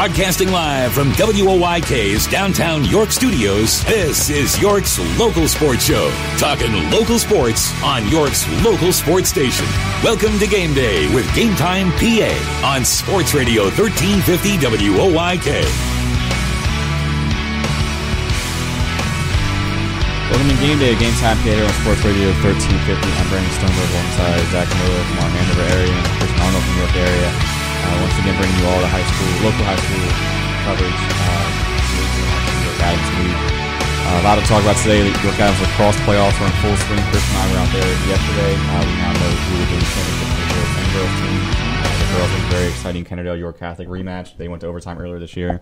Broadcasting live from WOYK's downtown York studios, this is York's Local Sports Show. Talking local sports on York's local sports station. Welcome to Game Day with GameTimePA on Sports Radio 1350 WOYK. Welcome to Game Day, GameTimePA here on Sports Radio 1350. I'm Brandon Stoneberg alongside Zach Miller from our Hanover area and Christian Arnold from the York area. Once again, bringing you all the local high school coverage. York Adams League. A lot to talk about today. The York Adams lacrosse playoffs were in full swing. Chris and I were out there yesterday. We now know who will be championship for the boys and girls team. The girls had a very exciting Kennerdale-York Catholic rematch. They went to overtime earlier this year.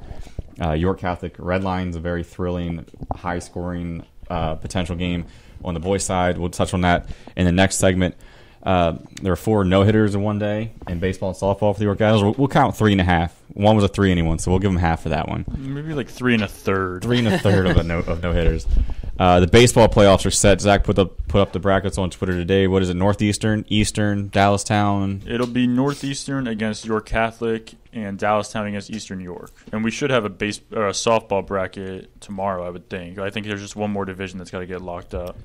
York Catholic Red Lions, a very thrilling, high-scoring potential game on the boys' side. We'll touch on that in the next segment. There were 4 no-hitters in one day in baseball and softball for the York Adams. We'll count 3.5. One was a 3 anyone, so we'll give them half for that one. Maybe like 3 1/3. 3 1/3 of no-hitters. The baseball playoffs are set. Zach put up the brackets on Twitter today. What is it? Northeastern, Eastern, Dallastown. It'll be Northeastern against York Catholic and Dallastown against Eastern York. And we should have a softball bracket tomorrow, I would think. I think there's just one more division that's got to get locked up.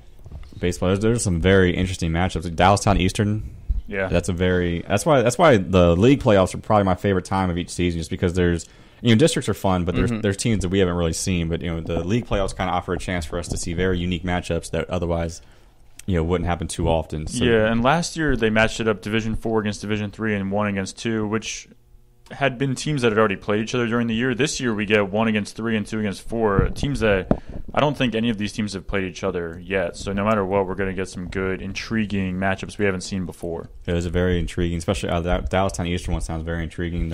Baseball. There's some very interesting matchups. Like Dallastown Eastern. Yeah, that's why the league playoffs are probably my favorite time of each season, just because there's districts are fun, but there's teams that we haven't really seen. But the league playoffs kind of offer a chance for us to see very unique matchups that otherwise wouldn't happen too often. So, yeah, and last year they matched it up Division 4 against Division 3 and 1 against 2, which had been teams that had already played each other during the year. This year we get 1 against 3 and 2 against 4, teams that I don't think any of these teams have played each other yet. So no matter what, we're going to get some good, intriguing matchups we haven't seen before. It was a very intriguing, especially that Dallastown Eastern one sounds very intriguing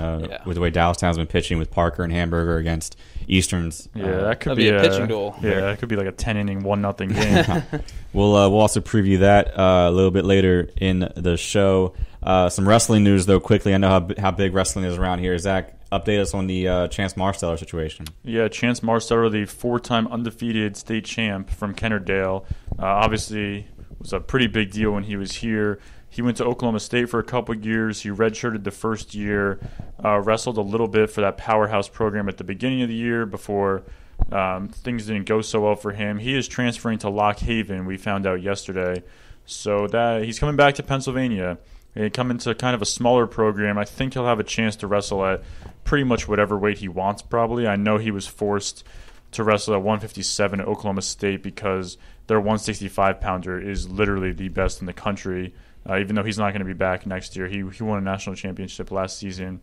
with the way Dallastown's been pitching with Parker and Hamburger against Easterns. Yeah, that could be a pitching duel. Yeah, that could be like a 10-inning, 1-0 game. We'll also preview that a little bit later in the show. Some wrestling news, though, quickly. I know how big wrestling is around here. Zach, update us on the Chance Marsteller situation. Yeah, Chance Marsteller, the 4-time undefeated state champ from Kennerdale, obviously was a pretty big deal when he was here. He went to Oklahoma State for a couple of years. He redshirted the first year, wrestled a little bit for that powerhouse program at the beginning of the year before things didn't go so well for him. He is transferring to Lock Haven, we found out yesterday. So that he's coming back to Pennsylvania. And come into kind of a smaller program. I think he'll have a chance to wrestle at pretty much whatever weight he wants, probably. I know he was forced to wrestle at 157 at Oklahoma State because their 165-pounder is literally the best in the country, even though he's not going to be back next year. He won a national championship last season.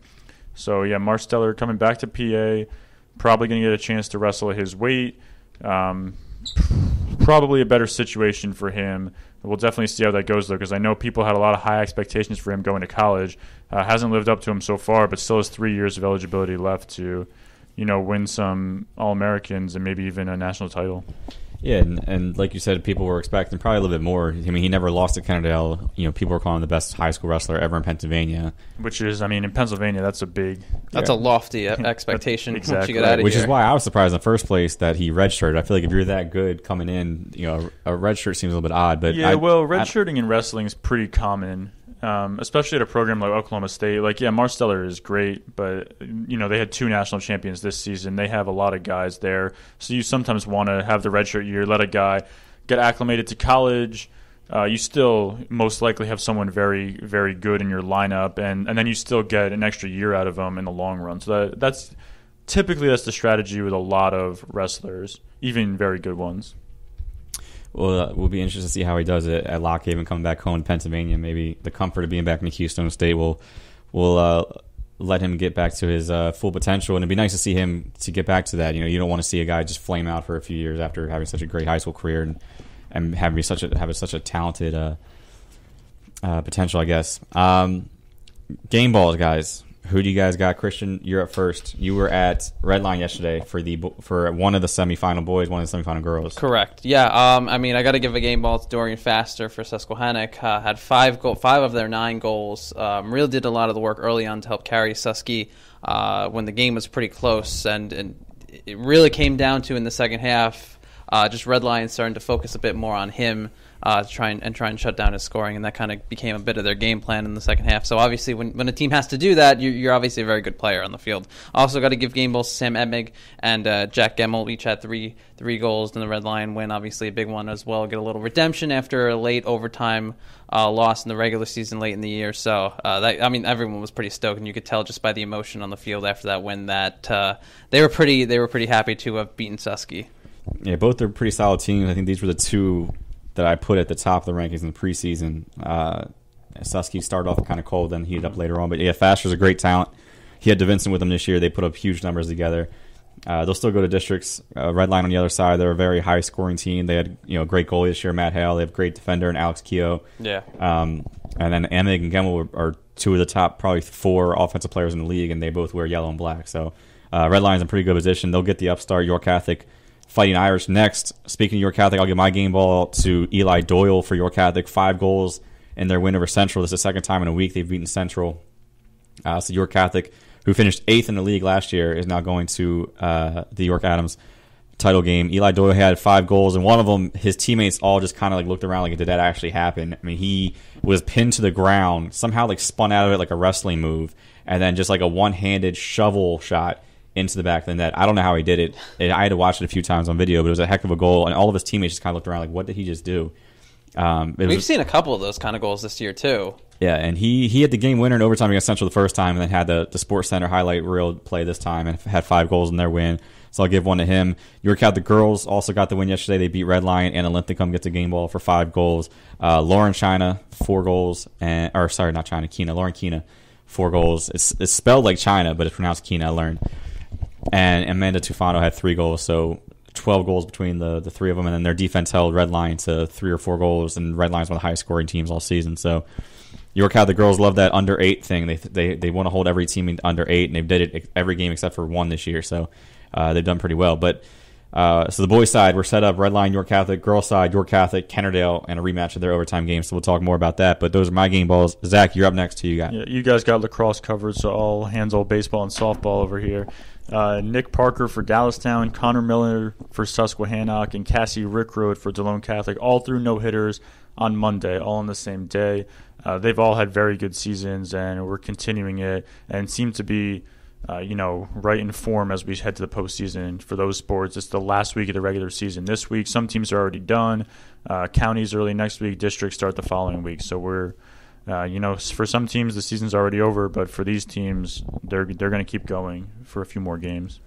So, yeah, Marsteller coming back to PA, probably going to get a chance to wrestle at his weight. Probably a better situation for him. We'll definitely see how that goes, though, because I know people had a lot of high expectations for him going to college. Hasn't lived up to them so far, but still has 3 years of eligibility left to, win some All-Americans and maybe even a national title. Yeah, and like you said, people were expecting probably a little bit more. I mean, he never lost at Kennerdale. People were calling him the best high school wrestler ever in Pennsylvania. Which is, in Pennsylvania, that's a lofty expectation. Exactly. Once you get out of Which here. is why I was surprised in the first place that he redshirted. I feel like if you're that good coming in, a redshirt seems a little bit odd. But redshirting in wrestling is pretty common. Especially at a program like Oklahoma State. Marsteller is great, but, they had 2 national champions this season. They have a lot of guys there. So you sometimes want to have the redshirt year, let a guy get acclimated to college. You still most likely have someone very, very good in your lineup, and then you still get an extra year out of them in the long run. So that's the strategy with a lot of wrestlers, even very good ones. Well, we'll be interested to see how he does it at Lock Haven, coming back home to Pennsylvania. Maybe the comfort of being back in Keystone State will let him get back to his full potential. And it'd be nice to see him to get back to that. You don't want to see a guy just flame out for a few years after having such a great high school career and having such a talented potential, I guess. Game balls, guys. Who do you guys got? Christian, you're up first. You were at Redline yesterday for one of the semifinal boys, one of the semifinal girls. Correct. Yeah. I got to give a game ball to Dorian Faster for Susquehannock. Had 5 of their 9 goals. Really did a lot of the work early on to help carry Susky when the game was pretty close, and it really came down to in the second half. just Red Lions starting to focus a bit more on him, try and shut down his scoring, and that kind of became a bit of their game plan in the second half. So obviously, when a team has to do that, you're obviously a very good player on the field. Also, got to give game balls to Sam Edmig and Jack Gemmel. Each had three goals in the Red Lion win. Obviously, a big one as well. Get a little redemption after a late overtime loss in the regular season late in the year. So everyone was pretty stoked, and you could tell just by the emotion on the field after that win that they were pretty happy to have beaten Susky. Yeah, both are pretty solid teams. I think these were the two that I put at the top of the rankings in the preseason. Susky started off kind of cold, then heated up later on. But yeah, Faster's a great talent. He had DeVincent with him this year. They put up huge numbers together. They'll still go to districts. Red Line on the other side, they're a very high-scoring team. They had a great goalie this year, Matt Hale. They have a great defender in Alex Keogh. Yeah. And then Emig and Gemmel are two of the top probably 4 offensive players in the league, and they both wear yellow and black. So Red Line's in pretty good position. They'll get the upstart. York Catholic Fighting Irish next. Speaking of York Catholic, I'll give my game ball to Eli Doyle for York Catholic. 5 goals in their win over Central. This is the second time in a week they've beaten Central. So York Catholic, who finished 8th in the league last year, is now going to the York Adams title game. Eli Doyle had 5 goals, and one of them, his teammates all just kind of looked around like, did that actually happen? I mean, he was pinned to the ground, somehow spun out of it like a wrestling move, and then just like a one-handed shovel shot into the back of the net. I don't know how he did it. I had to watch it a few times on video, but it was a heck of a goal, and all of his teammates just kind of looked around like, what did he just do? We've seen a couple of those kind of goals this year, too. Yeah, and he had the game winner in overtime against Central the first time, and then had the Sports Center highlight reel play this time, and had 5 goals in their win. So I'll give one to him. York Catholic girls also got the win yesterday. They beat Red Lion. Anna Linthicum gets a game ball for 5 goals. Lauren China, 4 goals. Lauren Kina, 4 goals. It's spelled like China, but it's pronounced Kina, I learned. And Amanda Tufano had 3 goals, so 12 goals between the 3 of them. And then their defense held Red Lion to 3 or 4 goals, and Red Lion's one of the highest scoring teams all season. So York Catholic girls love that under 8 thing. They want to hold every team under 8, and they've did it every game except for one this year. So they've done pretty well. But so the boys' side, we're set up Red Lion, York Catholic. Girls' side, York Catholic, Kennerdale, and a rematch of their overtime game. So we'll talk more about that. But those are my game balls. Zach, you're up next. Who you got? Yeah, you guys got lacrosse covered, so all hands on baseball and softball over here. Nick Parker for Dallastown, Connor Miller for Susquehannock, and Cassie Rickroad for DeLone Catholic. All through no-hitters on Monday, all on the same day. They've all had very good seasons, and we're continuing it, and seem to be right in form as we head to the postseason for those sports. It's the last week of the regular season this week. Some teams are already done. Counties early next week. Districts start the following week. So we're, for some teams the season's already over, but for these teams, they're going to keep going for a few more games.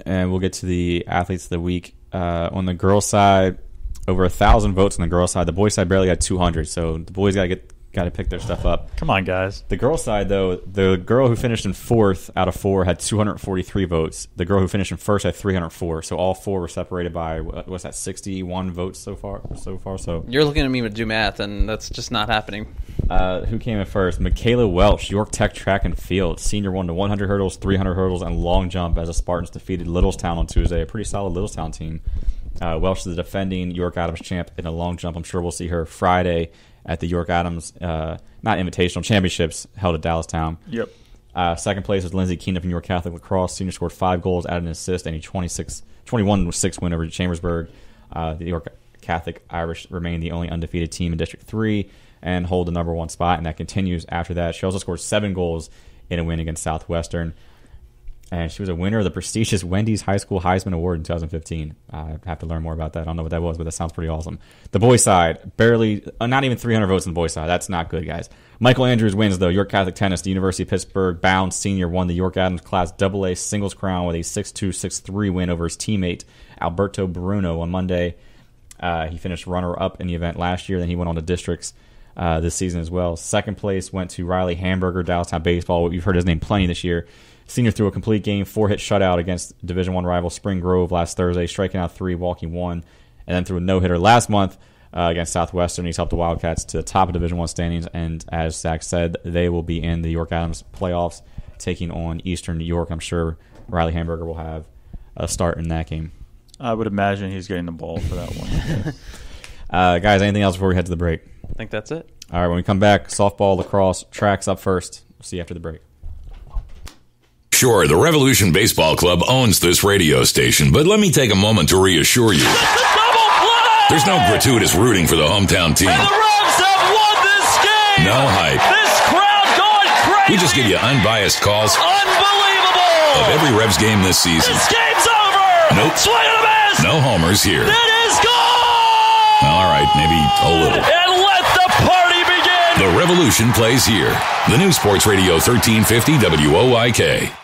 And we'll get to the athletes of the week. On the girls' side, over 1,000 votes on the girls' side. The boys' side barely got 200, so the boys got to pick their stuff up. Come on, guys. The girls' side, though, the girl who finished in 4th out of 4 had 243 votes. The girl who finished in 1st had 304. So all 4 were separated by, what's that, 61 votes so far. So you're looking at me to do math, and that's just not happening. Who came in first? Michaela Welch, York Tech Track and Field. Senior won the 100 hurdles, 300 hurdles, and long jump as the Spartans defeated Littlestown on Tuesday. A pretty solid Littlestown team. Welch is the defending York Adams champ in a long jump. I'm sure we'll see her Friday at the York Adams, not invitational, championships held at Dallastown. Yep. Second place was Lindsay Keenan from York Catholic Lacrosse. Senior scored 5 goals, added an assist, and a 21-6 win over Chambersburg. The York Catholic Irish remain the only undefeated team in District 3 and hold the number 1 spot, and that continues after that. She also scored 7 goals in a win against Southwestern. And she was a winner of the prestigious Wendy's High School Heisman Award in 2015. I have to learn more about that. I don't know what that was, but that sounds pretty awesome. The boys' side, barely, not even 300 votes on the boys' side. That's not good, guys. Michael Andrews wins, though. York Catholic Tennis, the University of Pittsburgh bound senior won the York Adams Class AA singles crown with a 6-2, 6-3 win over his teammate, Alberto Bruno, on Monday. He finished runner-up in the event last year. Then he went on to districts this season as well. Second place went to Riley Hamburger, Dallastown Baseball. We've heard his name plenty this year. Senior threw a complete game, 4-hit shutout against Division I rival Spring Grove last Thursday, striking out 3, walking 1, and then threw a no-hitter last month against Southwestern. He's helped the Wildcats to the top of Division I standings, and as Zach said, they will be in the York Adams playoffs, taking on Eastern New York. I'm sure Riley Hamburger will have a start in that game. I would imagine he's getting the ball for that one. Guys, anything else before we head to the break? I think that's it. All right, when we come back, softball, lacrosse, tracks up first. We'll see you after the break. Sure, the Revolution Baseball Club owns this radio station, but let me take a moment to reassure you. There's no gratuitous rooting for the hometown team. And the Revs have won this game! No hype. This crowd going crazy! We just give you unbiased calls Unbelievable! of every Revs game this season. This game's over! Nope. Swing and a miss! No homers here. It is gone! All right, maybe a little. And let the party begin! The Revolution plays here. The new Sports Radio 1350 WOYK.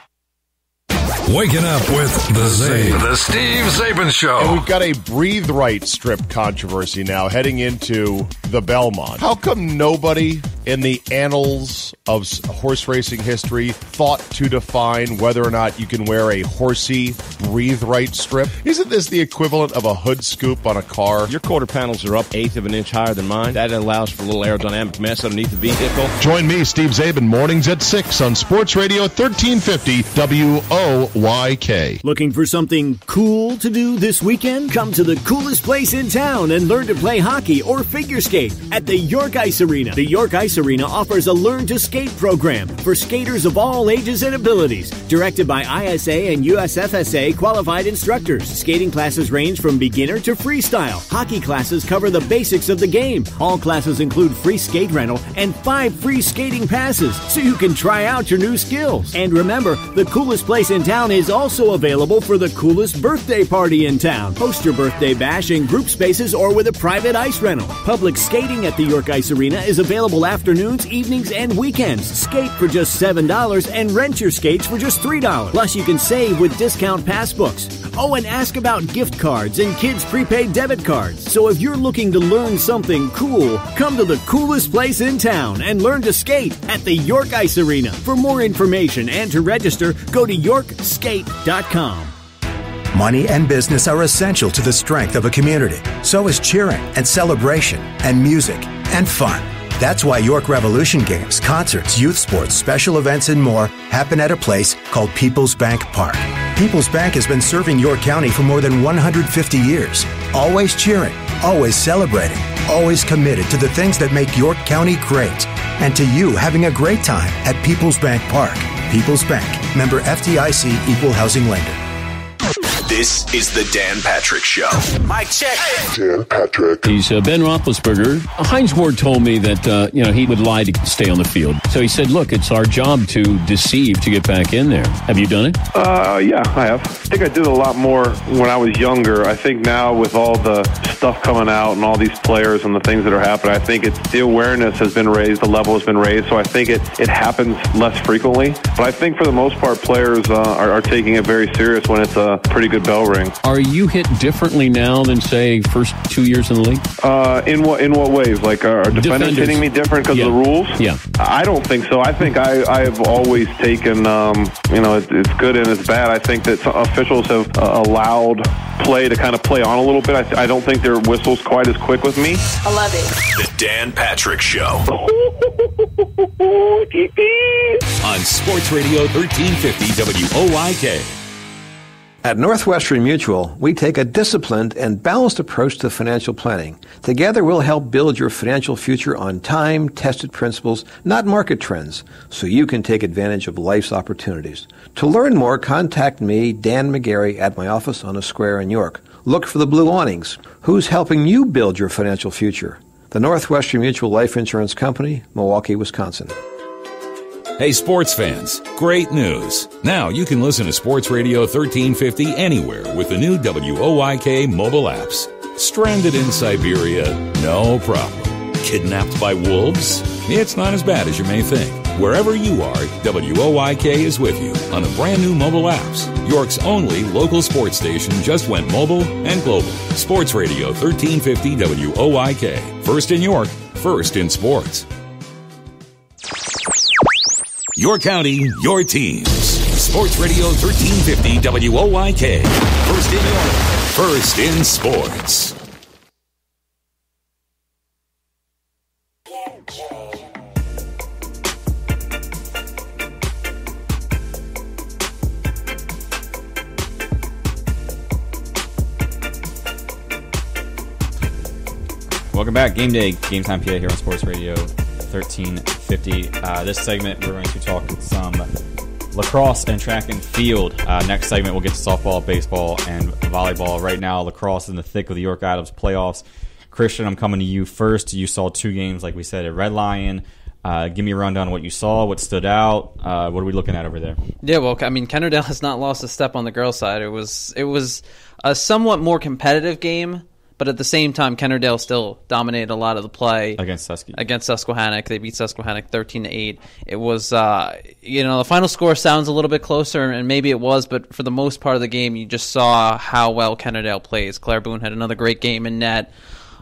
Waking up with the Zabe. The Steve Zabin Show. And we've got a breathe right strip controversy now heading into the Belmont. How come nobody in the annals of horse racing history thought to define whether or not you can wear a horsey breathe right strip? Isn't this the equivalent of a hood scoop on a car? Your quarter panels are up 1/8 of an inch higher than mine. That allows for a little aerodynamic mess underneath the vehicle. Join me, Steve Zabin, mornings at 6 on Sports Radio 1350 WOYK. Looking for something cool to do this weekend? Come to the coolest place in town and learn to play hockey or figure skate at the York Ice Arena. The York Ice Arena offers a Learn to Skate program for skaters of all ages and abilities, directed by ISA and USFSA qualified instructors. Skating classes range from beginner to freestyle. Hockey classes cover the basics of the game. All classes include free skate rental and 5 free skating passes, so you can try out your new skills. And remember, the coolest place in town is also available for the coolest birthday party in town. Host your birthday bash in group spaces or with a private ice rental. Public skating at the York Ice Arena is available afternoons, evenings, and weekends. Skate for just $7 and rent your skates for just $3. Plus, you can save with discount pass books. Oh, and ask about gift cards and kids' prepaid debit cards. So if you're looking to learn something cool, come to the coolest place in town and learn to skate at the York Ice Arena. For more information and to register, go to yorkskate.com. Money and business are essential to the strength of a community. So is cheering and celebration and music and fun. That's why York Revolution games, concerts, youth sports, special events, and more happen at a place called People's Bank Park. People's Bank has been serving York County for more than 150 years. Always cheering, always celebrating, always committed to the things that make York County great. And to you having a great time at People's Bank Park. People's Bank, member FDIC, equal housing lender. This is the Dan Patrick Show. Mic check. Dan Patrick. He's Ben Roethlisberger. Heinz Ward told me that he would lie to stay on the field. So he said, "Look, it's our job to deceive to get back in there." Have you done it? Yeah, I have. I think I did a lot more when I was younger. I think now with all the stuff coming out and all these players and the things that are happening, I think the awareness has been raised, the level has been raised. So I think it happens less frequently. But I think for the most part, players are taking it very serious when it's a pretty good bell ring. Are you hit differently now than, say, first 2 years in the league? In what ways? Like, are defenders hitting me different because of the rules? Yeah. I don't think so. I think I've always taken, it's good and it's bad. I think that officials have allowed play to kind of play on a little bit. I don't think their whistle's quite as quick with me. I love it. The Dan Patrick Show. On Sports Radio 1350 WOYK. At Northwestern Mutual, we take a disciplined and balanced approach to financial planning. Together, we'll help build your financial future on time-tested principles, not market trends, so you can take advantage of life's opportunities. To learn more, contact me, Dan McGarry, at my office on a square in York. Look for the blue awnings. Who's helping you build your financial future? The Northwestern Mutual Life Insurance Company, Milwaukee, Wisconsin. Hey, sports fans, great news. Now you can listen to Sports Radio 1350 anywhere with the new WOYK mobile apps. Stranded in Siberia? No problem. Kidnapped by wolves? It's not as bad as you may think. Wherever you are, WOYK is with you on the brand new mobile apps. York's only local sports station just went mobile and global. Sports Radio 1350 WOYK. First in York, first in sports. Your county, your teams. Sports Radio 1350 WOYK. First in York, first in sports. Welcome back. Game Day, GametimePA here on Sports Radio 1350. This segment, we're going to talk some lacrosse and track and field. Next segment, we'll get to softball, baseball, and volleyball. Right now, lacrosse is in the thick of the York Adams playoffs. Christian, I'm coming to you first. You saw 2 games, like we said, at Red Lion. Give me a rundown of what you saw, what stood out. What are we looking at over there? Yeah, well, I mean, Kennerdale has not lost a step on the girls' side. It was a somewhat more competitive game, but at the same time, Kennerdale still dominated a lot of the play against Susquehannock. They beat Susquehannock 13-8. It was, the final score sounds a little bit closer, and maybe it was, but for the most part of the game, you just saw how well Kennerdale plays. Claire Boone had another great game in net.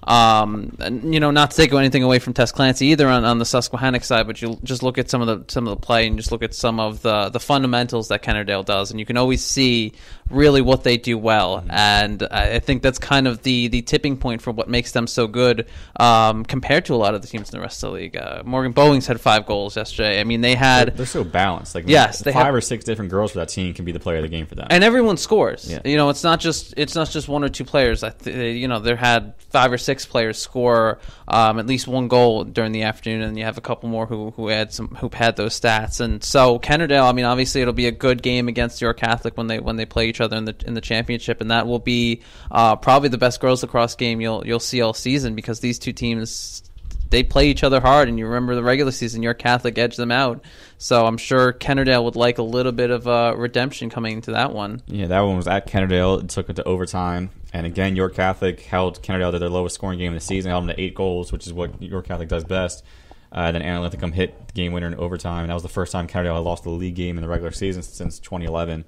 And, not to take anything away from Tess Clancy either on the Susquehannock side, but you just look at some of the play and just look at some of the fundamentals that Kennerdale does, and you can always see really what they do well. And I think that's kind of the tipping point for what makes them so good compared to a lot of the teams in the rest of the league. Morgan Bowings had 5 goals yesterday. I mean, they're so balanced. Like, yes, they 5 or 6 different girls for that team can be the player of the game for them, and everyone scores. Yeah. It's not just 1 or 2 players. There had 5 or 6 players score at least 1 goal during the afternoon, and you have a couple more who had those stats. And so Kennerdale, I mean, obviously it'll be a good game against York Catholic when they play each other in the championship, and that will be probably the best girls lacrosse game you'll see all season, because these two teams, they play each other hard, and you remember the regular season, York Catholic edged them out. So I'm sure Kennerdale would like a little bit of redemption coming into that one. Yeah, that one was at Kennerdale. It took it to overtime. And again, York Catholic held Kennerdale to their lowest scoring game of the season, held them to 8 goals, which is what York Catholic does best. Then Anna Linthicum hit the game winner in overtime, and that was the first time Kennerdale had lost the league game in the regular season since 2011.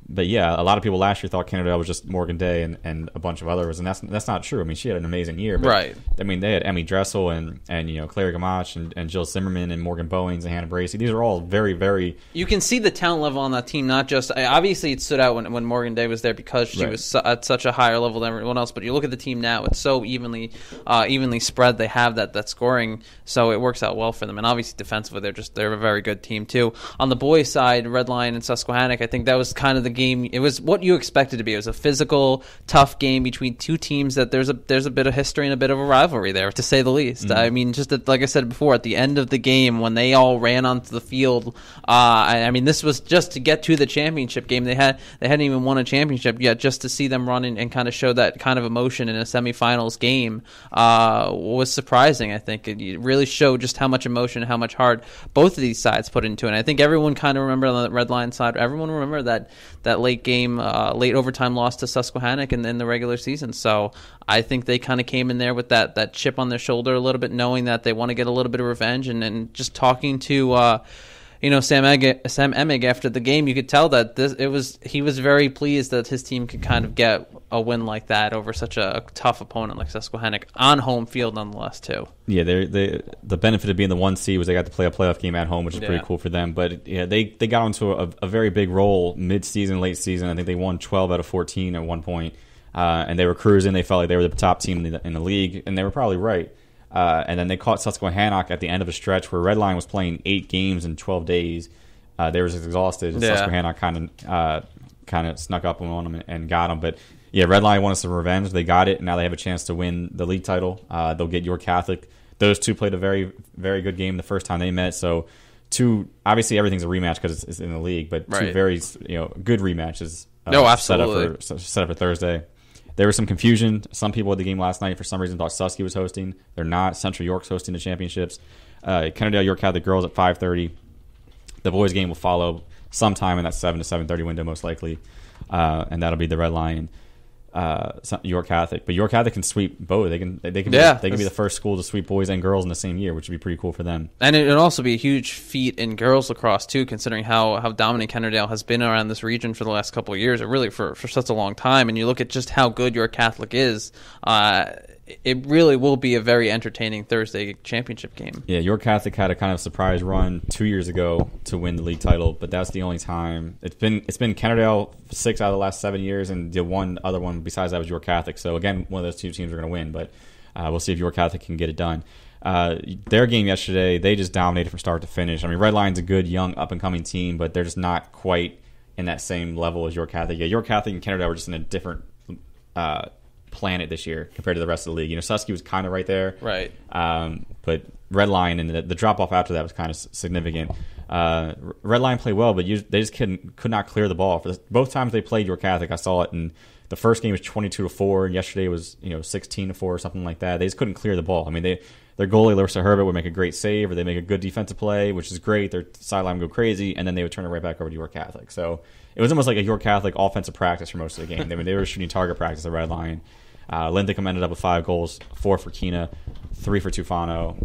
But yeah, a lot of people last year thought Kennerdale was just Morgan Day and a bunch of others, and that's not true. I mean, she had an amazing year, but right. I mean, they had Emmy Dressel and Claire Gamache and Jill Zimmerman and Morgan Bowings and Hannah Bracey. These are all very, very. You can see the talent level on that team. Not just obviously it stood out when Morgan Day was there because she was at such a higher level than everyone else. But you look at the team now; it's so evenly spread. They have that scoring, so it works out well for them. And obviously defensively, they're a very good team too. On the boys' side, Red Lion and Susquehannock, I think that was kind of the game. It was what you expected to be. It was a physical, tough game between two teams that there's a bit of history and a bit of a rivalry there, to say the least. I mean, like I said before, at the end of the game when they all ran onto the field, I mean, this was just to get to the championship game. They hadn't even won a championship yet. Just to see them run and kind of show that kind of emotion in a semifinals game was surprising. I think it really showed just how much emotion, how much heart both of these sides put into it. And I think everyone kind of remember on the Red Lion side, everyone remember that late game, late overtime loss to Susquehannock in the regular season. So I think they kind of came in there with that chip on their shoulder a little bit, knowing that they want to get a little bit of revenge. And just talking to Sam Emig after the game, you could tell that he was very pleased that his team could kind of get a win like that over such a tough opponent like Susquehannock on home field nonetheless too. Yeah, the benefit of being the 1 seed was they got to play a playoff game at home, which is pretty cool for them. But yeah, they got onto a very big roll mid-season, late season. I think they won 12 out of 14 at one point, and they were cruising. They felt like they were the top team in the league, and they were probably right. And then they caught Susquehannock at the end of a stretch where Red Lion was playing 8 games in 12 days. They were just exhausted. And Susquehannock kind of snuck up on them and got them. But yeah, Red Lion wanted some revenge. They got it, and now they have a chance to win the league title. They'll get York Catholic. Those two played a very, very good game the first time they met. So, obviously everything's a rematch because it's in the league, but two very good rematches. Absolutely. Set up for Thursday. There was some confusion. Some people at the game last night for some reason thought Susky was hosting. They're not. Central York's hosting the championships. Kennerdale York Catholic girls at 5:30. The boys game will follow sometime in that 7 to 7:30 window most likely, and that'll be the Red Lion. York Catholic, but York Catholic can sweep both. They can be the first school to sweep boys and girls in the same year, which would be pretty cool for them. And it'd also be a huge feat in girls lacrosse too, considering how dominant Kennerdale has been around this region for the last couple of years, or really for such a long time. And you look at just how good York Catholic is. It really will be a very entertaining Thursday championship game. Yeah, York Catholic had a kind of surprise run 2 years ago to win the league title, but that's the only time. It's been Kennerdale 6 out of the last 7 years, and the one other one besides that was York Catholic. So again, one of those two teams are going to win, but we'll see if York Catholic can get it done. Their game yesterday, they just dominated from start to finish. I mean, Red Lion's a good, young, up-and-coming team, but they're just not quite in that same level as York Catholic. Yeah, York Catholic and Kennerdale were just in a different planet this year compared to the rest of the league. Susky was kind of right there. Right. But Red Lion, and the drop off after that was kind of significant. Red Lion played well, but they just could not clear the ball. Both times they played York Catholic, I saw it, and the first game was 22-4, and yesterday was 16-4 or something like that. They just couldn't clear the ball. I mean, their goalie Larissa Herbert would make a great save, or they make a good defensive play, which is great. Their sideline would go crazy, and then they would turn it right back over to York Catholic. So it was almost like a York Catholic offensive practice for most of the game. They were shooting target practice at Red Lion. Linthicum ended up with 5 goals, 4 for Keena, 3 for Tufano,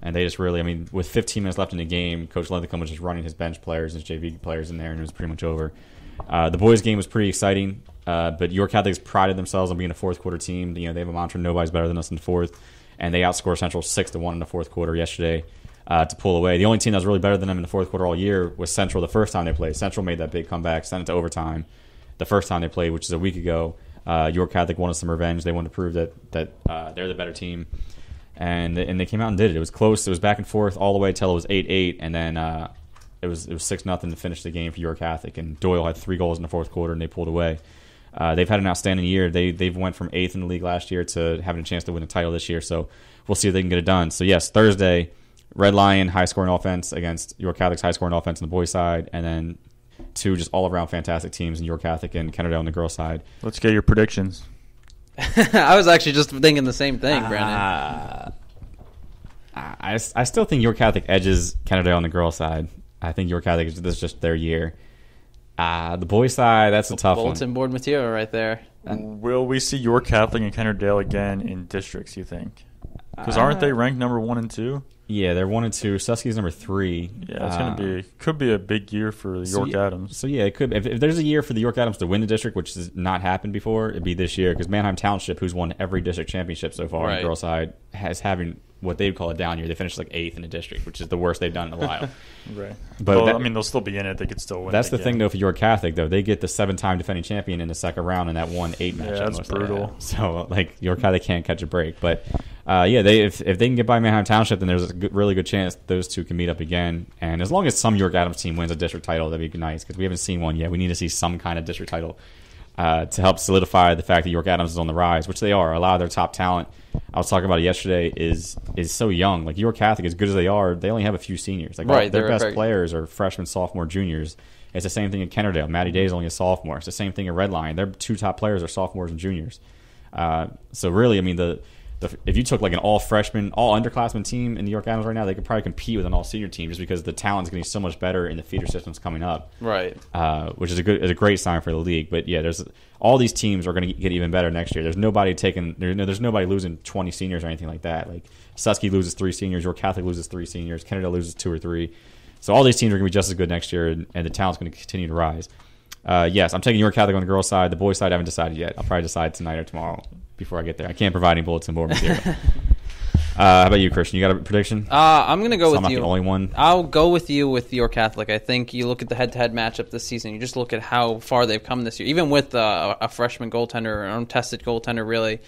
and they just really, I mean, with 15 minutes left in the game, Coach Linthicum was just running his bench players and his JV players in there, and it was pretty much over. The boys' game was pretty exciting, but York Catholics prided themselves on being a fourth quarter team. They have a mantra, nobody's better than us in the fourth, and they outscored Central 6-1 in the fourth quarter yesterday to pull away. The only team that was really better than them in the fourth quarter all year was Central the first time they played. Central made that big comeback, sent it to overtime the first time they played, which is a week ago. York Catholic wanted some revenge. They wanted to prove that they're the better team, and they came out and did it. It was close. It was back and forth all the way till it was 8-8, and then it was 6-0 to finish the game for York Catholic. And Doyle had 3 goals in the fourth quarter, and they pulled away. They've had an outstanding year. They've went from 8th in the league last year to having a chance to win the title this year. So we'll see if they can get it done. So yes, Thursday, Red Lion high scoring offense against York Catholic's high scoring offense on the boys' side, and then 2 just all around fantastic teams in York Catholic and Kennerdale on the girls' side. Let's get your predictions. I was actually just thinking the same thing, Brandon. I still think York Catholic edges Kennerdale on the girls' side. I think York Catholic this is just their year. The boys' side, that's a tough one. Bulletin board material right there. Will we see York Catholic and Kennerdale again in districts, you think? Because aren't they ranked number 1 and 2? Yeah, they're 1 and 2. Susky's number 3. Yeah, it's could be a big year for the York Adams. So yeah, it could. If there's a year for the York Adams to win the district, which has not happened before, it'd be this year, because Manheim Township, who's won every district championship so far on the girls' side, has having what they would call a down year. They finished like 8th in the district, which is the worst they've done in a while. Right. But I mean, they'll still be in it. They could still win. That's the thing, though, for York Catholic, though. They get the 7-time defending champion in the second round in that 1-8 matchup. Yeah, that's brutal. So, like, York Catholic can't catch a break. But, if they can get by Manheim Township, then there's a really good chance those two can meet up again. And as long as some York Adams team wins a district title, that'd be nice, because we haven't seen one yet. We need to see some kind of district title to help solidify the fact that York Adams is on the rise, which they are. A lot of their top talent, I was talking about it yesterday, is so young. Like, York Catholic, as good as they are, they only have a few seniors. Like, their best players are freshmen, sophomore, juniors. It's the same thing in Kennerdale. Maddie Day is only a sophomore. It's the same thing in Red Lion. Their 2 top players are sophomores and juniors. So really, I mean, if you took like an all freshman, all underclassmen team in New York Adams right now, they could probably compete with an all senior team, just because the talent is going to be so much better in the feeder systems coming up. Right. Which is a great sign for the league. But yeah, there's all these teams are going to get even better next year. There's nobody losing 20 seniors or anything like that. Like, Susky loses 3 seniors, York Catholic loses 3 seniors, Kennerdale loses 2 or 3. So all these teams are going to be just as good next year, and the talent's going to continue to rise. Yes, I'm taking York Catholic on the girls' side. The boys' side, I haven't decided yet. I'll probably decide tonight or tomorrow before I get there. I can't provide any bulletin board material. How about you, Christian? You got a prediction? I'm going to go with you. I'm not the only one. I'll go with you with York Catholic. I think you look at the head-to-head matchup this season. You just look at how far they've come this year. Even with a freshman goaltender, an untested goaltender, really,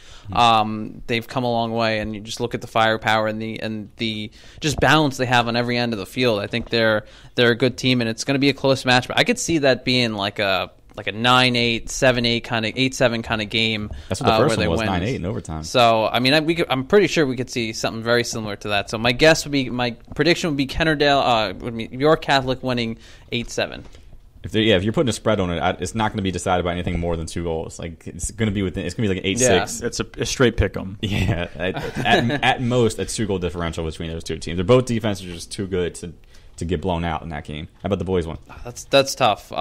they've come a long way. And you just look at the firepower and the just balance they have on every end of the field. I think they're a good team, and it's going to be a close match. But I could see that being like a 9-8, 7-8 kind of 8-7 kind of game. That's what the first one was, 9-8 in overtime. So I mean, I'm pretty sure we could see something very similar to that. So my prediction would be York Catholic winning 8-7. If you're putting a spread on it, it's not going to be decided by anything more than 2 goals. Like, it's going to be like an 8-6. Yeah, it's a straight pick 'em. Yeah, at most a 2-goal differential between those 2 teams. They're both defenses are just too good to get blown out in that game. How about the boys one? That's tough.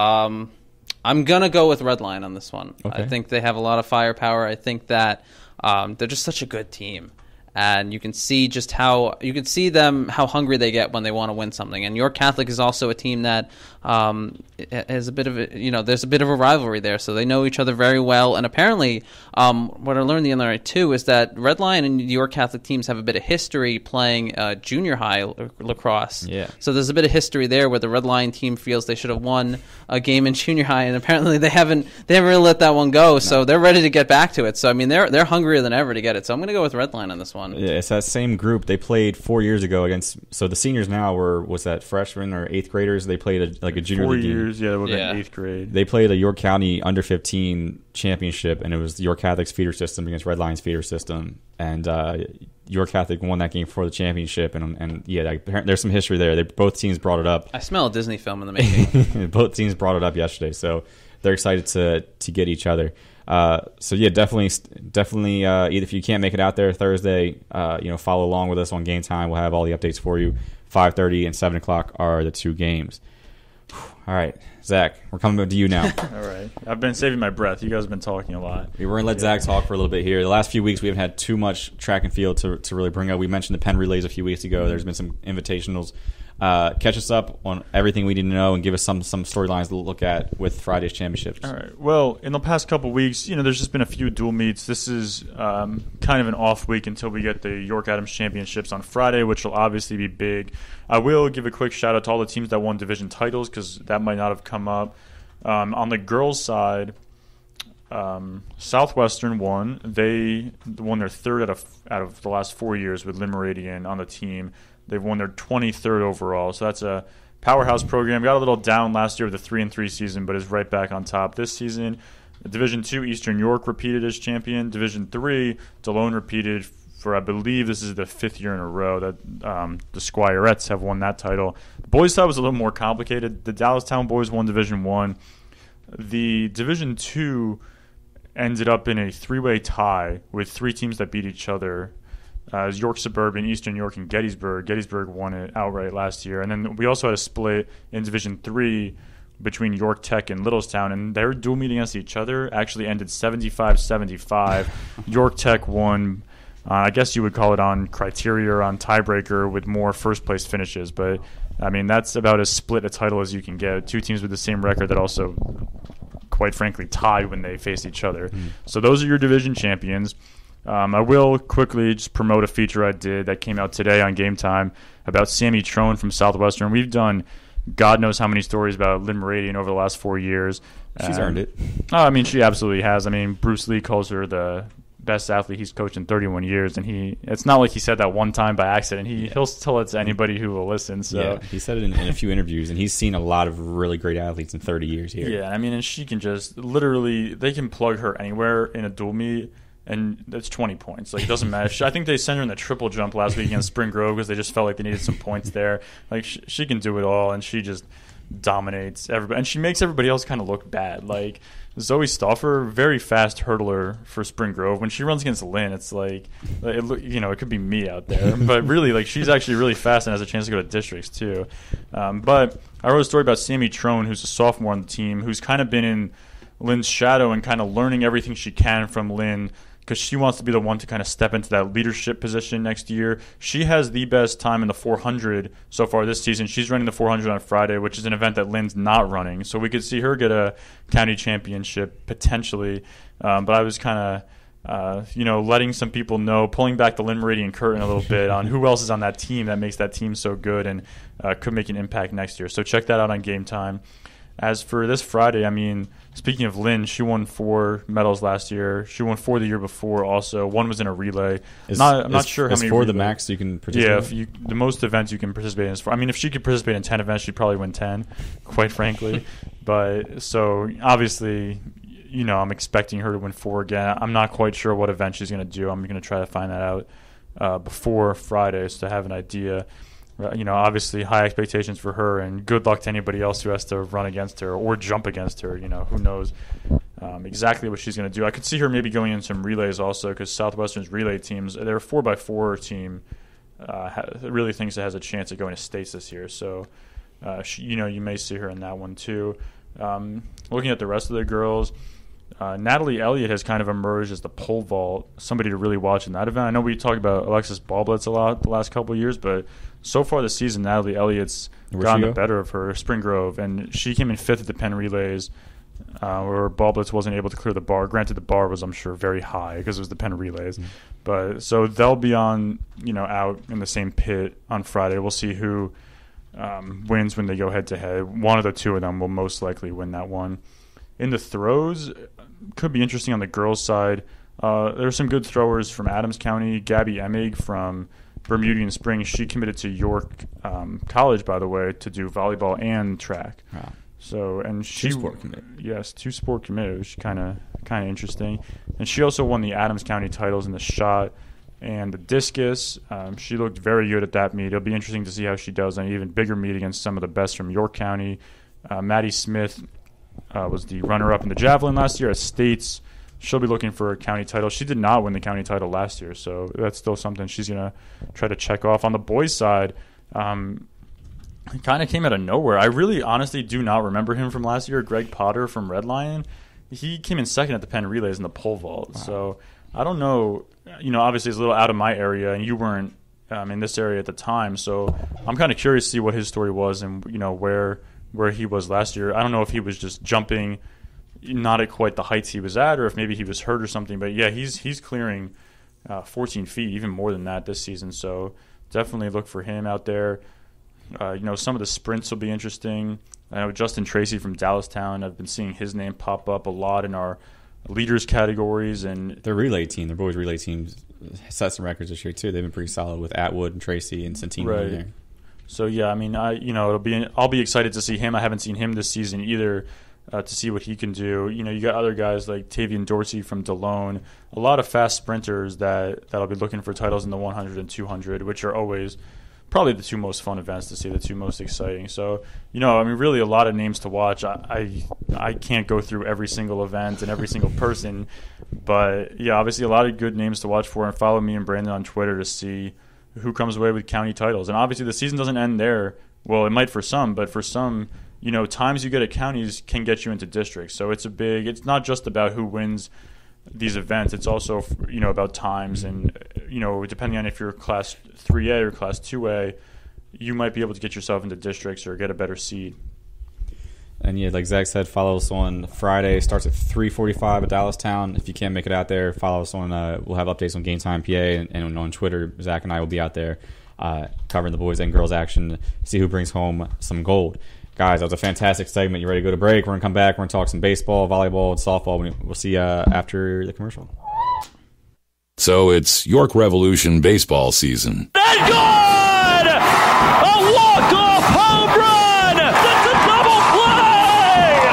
I'm going to go with Red Lion on this one. Okay. I think they have a lot of firepower. I think that they're just such a good team. And you can see how hungry they get when they want to win something. And York Catholic is also a team that has a bit of there's a bit of a rivalry there, so they know each other very well. And apparently, what I learned the other night too is that Red Lion and York Catholic teams have a bit of history playing junior high lacrosse. Yeah. So there's a bit of history there where the Red Lion team feels they should have won a game in junior high, and apparently they haven't really let that one go. No. So they're ready to get back to it. So I mean, they're hungrier than ever to get it. So I'm going to go with Red Lion on this one. one. Yeah, it's that same group. They played 4 years ago against. So the seniors now was that freshmen or 8th graders? They played a junior league game. 4 years, yeah, they were in 8th grade. They played a York County under 15 championship, and it was York Catholic's feeder system against Red Lions feeder system, and York Catholic won that game for the championship. And yeah, there's some history there. Both teams brought it up. I smell a Disney film in the making. Both teams brought it up yesterday, so they're excited to get each other. So yeah, definitely. Either if you can't make it out there Thursday, follow along with us on Game Time. We'll have all the updates for you. 5:30 and 7 o'clock are the two games. All right, Zach, we're coming to you now. All right, I've been saving my breath. You guys have been talking a lot. We're going to let Zach talk for a little bit here. The last few weeks, we haven't had too much track and field to really bring up. We mentioned the Penn Relays a few weeks ago. There's been some invitationals. Catch us up on everything we need to know and give us some storylines to look at with Friday's championships. All right. Well, in the past couple weeks, there's just been a few dual meets. This is kind of an off week until we get the York Adams Championships on Friday, which will obviously be big. I will give a quick shout out to all the teams that won division titles because that might not have come up. On the girls' side, Southwestern won. They won their third out of the last 4 years with Lynn Meridian on the team. They've won their 23rd overall, so that's a powerhouse program. Got a little down last year with the 3-3 season, but is right back on top this season. Division 2, Eastern York repeated as champion. Division 3, DeLone repeated for, I believe, this is the 5th year in a row that the Squirettes have won that title. The boys' side was a little more complicated. The Dallastown boys won Division 1. The Division 2 ended up in a 3-way tie with 3 teams that beat each other. York Suburban, Eastern York, and Gettysburg. Gettysburg won it outright last year. And then we also had a split in Division 3 between York Tech and Littlestown, and their dual meet against each other actually ended 75-75. York Tech won, I guess you would call it on criteria or on tiebreaker with more first-place finishes. But, I mean, that's about as split a title as you can get. 2 teams with the same record that also, quite frankly, tied when they face each other. So those are your division champions. I will quickly just promote a feature I did that came out today on Game Time about Sammy Trone from Southwestern. We've done God knows how many stories about Lynn Meridian over the last 4 years. She's earned it. I mean, she absolutely has. I mean, Bruce Lee calls her the best athlete he's coached in 31 years, and it's not like he said that one time by accident. He'll tell it to anybody who will listen. So yeah, he said it in a few interviews, and he's seen a lot of really great athletes in 30 years here. Yeah, I mean, and she can just literally, they can plug her anywhere in a dual meet, and that's 20 points. Like, it doesn't matter. I think they sent her in the triple jump last week against Spring Grove because they just felt like they needed some points there. Like, she can do it all, and she just dominates everybody. And she makes everybody else kind of look bad. Like, Zoe Stauffer, very fast hurdler for Spring Grove. When she runs against Lynn, it's like, it could be me out there. But really, like, she's actually really fast and has a chance to go to districts, too. But I wrote a story about Sammy Trone, who's a sophomore on the team, who's kind of been in Lynn's shadow and kind of learning everything she can from Lynn, because she wants to be the one to kind of step into that leadership position next year. She has the best time in the 400 so far this season. She's running the 400 on Friday, which is an event that Lynn's not running. So we could see her get a county championship potentially. But I was kind of, letting some people know, pulling back the Lynn Meridian curtain a little bit on who else is on that team that makes that team so good and could make an impact next year. So check that out on Game Time. As for this Friday, I mean, speaking of Lynn, she won 4 medals last year. She won 4 the year before also. 1 was in a relay. I'm not sure how many. 4 the max you can participate in? Yeah, the most events you can participate in is 4. I mean, if she could participate in 10 events, she'd probably win 10, quite frankly. But so, obviously, I'm expecting her to win 4 again. I'm not quite sure what event she's going to do. I'm going to try to find that out before Friday so to have an idea. Obviously high expectations for her, and good luck to anybody else who has to run against her or jump against her. Who knows exactly what she's going to do. I could see her maybe going in some relays also, because Southwestern's relay teams, they're a 4x4 team, really thinks it has a chance of going to states this year. So, you may see her in that one too. Looking at the rest of the girls, Natalie Elliott has kind of emerged as the pole vault, somebody to really watch in that event. I know we talked about Alexis Balblitz a lot the last couple of years, but so far this season, Natalie Elliott's gotten the better of her, Spring Grove, and she came in 5th at the Penn Relays, where Balblitz wasn't able to clear the bar. Granted, the bar was, I'm sure, very high because it was the Penn Relays. Mm-hmm. But so they'll be on, out in the same pit on Friday. We'll see who wins when they go head-to-head. One of the two of them will most likely win that one. In the throws, could be interesting on the girls' side. There's some good throwers from Adams County. Gabby Emig from Bermudian Springs. She committed to York College, by the way, to do volleyball and track. Wow. So, and she, two-sport committed. Yes, two-sport committed, which is kind of interesting. And she also won the Adams County titles in the shot and the discus. She looked very good at that meet. It'll be interesting to see how she does on an even bigger meet against some of the best from York County. Maddie Smith was the runner-up in the javelin last year at States. She'll be looking for a county title. She did not win the county title last year, so that's still something she's going to try to check off. On the boys' side, he kind of came out of nowhere. I really honestly do not remember him from last year. Greg Potter from Red Lion. He came in second at the Penn Relays in the pole vault. Wow. So I don't know. Obviously it's a little out of my area, and you weren't in this area at the time. So I'm kind of curious to see what his story was and, where he was last year. I don't know if he was just jumping not at quite the heights he was at, or if maybe he was hurt or something. But, yeah, he's clearing 14 feet, even more than that this season. So definitely look for him out there. Some of the sprints will be interesting. I know Justin Tracy from Dallastown, I've been seeing his name pop up a lot in our leaders categories. And their relay team, their boys relay team, set some records this year too. They've been pretty solid with Atwood and Tracy and Santino right. in there. So yeah, I mean, I'll be excited to see him. I haven't seen him this season either, to see what he can do. You got other guys like Tavian Dorsey from DeLone, a lot of fast sprinters that'll be looking for titles in the 100 and 200, which are always probably the two most fun events to see, the two most exciting. So, really a lot of names to watch. I can't go through every single event and every single person, but yeah, obviously a lot of good names to watch for. And follow me and Brandon on Twitter to see who comes away with county titles. And obviously the season doesn't end there. Well, it might for some, but for some, times you get at counties can get you into districts. So it's not just about who wins these events. It's also, about times and, depending on if you're class 3A or class 2A, you might be able to get yourself into districts or get a better seed. And yeah, like Zach said, follow us on Friday. Starts at 3:45 at Dallastown. If you can't make it out there, follow us on. We'll have updates on GameTimePA and on Twitter. Zach and I will be out there covering the boys and girls action. See who brings home some gold. Guys, that was a fantastic segment. You ready to go to break? We're going to come back. We're going to talk some baseball, volleyball, and softball. We'll see you after the commercial. So it's York Revolution baseball season. And good! A walk-off home run! That's a double play!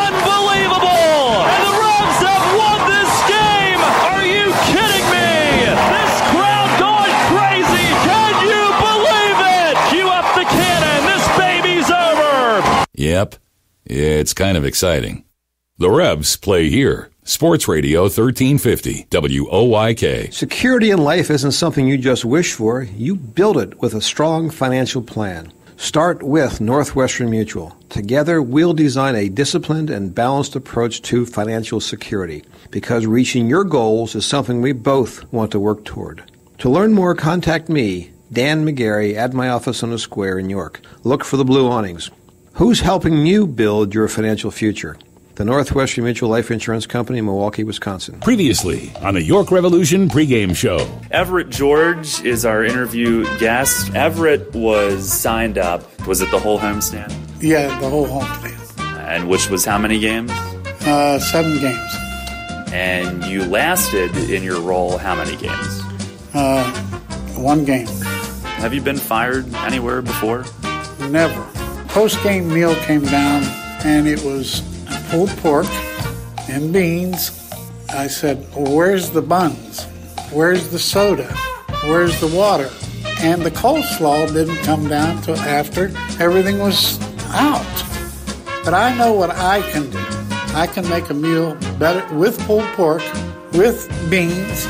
Unbelievable! And the Revs have won this game! Are you kidding me? This crowd going crazy! Can you believe it? Cue up the cannon! This baby's over! Yep, it's kind of exciting. The Revs play here. Sports Radio 1350, WOYK. Security in life isn't something you just wish for. You build it with a strong financial plan. Start with Northwestern Mutual. Together, we'll design a disciplined and balanced approach to financial security, because reaching your goals is something we both want to work toward. To learn more, contact me, Dan McGarry, at my office on the Square in York. Look for the blue awnings. Who's helping you build your financial future? The Northwestern Mutual Life Insurance Company, Milwaukee, Wisconsin. Previously on the York Revolution pregame show. Everett George is our interview guest. Everett was signed up. Was it the whole homestand? Yeah, the whole homestand. And which was how many games? 7 games. And you lasted in your role how many games? 1 game. Have you been fired anywhere before? Never. Post-game meal came down, and it was pulled pork and beans. I said, well, where's the buns? Where's the soda? Where's the water? And the coleslaw didn't come down till after everything was out. But I know what I can do. I can make a meal better with pulled pork, with beans.